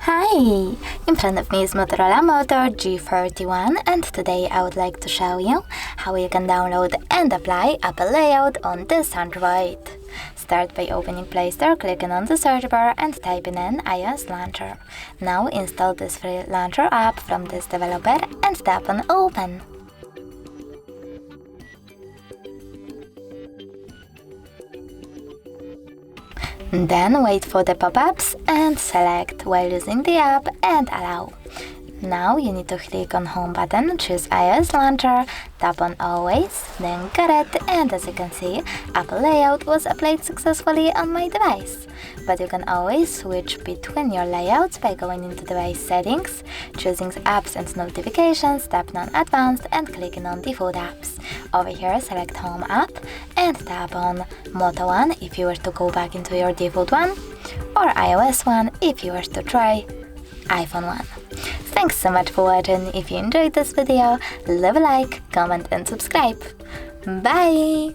Hi! In front of me is Motorola Moto G41, and today I would like to show you how you can download and apply Apple Layout on this Android. Start by opening Play Store, clicking on the search bar and typing in iOS Launcher. Now install this free launcher app from this developer and tap on Open. Then wait for the pop-ups and select while using the app and allow. Now you need to click on Home button, choose iOS Launcher, tap on Always, then Get It, and as you can see, Apple Layout was applied successfully on my device. But you can always switch between your layouts by going into Device Settings, choosing Apps and Notifications, tapping on Advanced and clicking on Default Apps. Over here select Home app and tap on Moto one if you were to go back into your default one, or iOS one if you were to try iPhone one. Thanks so much for watching. If you enjoyed this video, leave a like, comment and subscribe. Bye!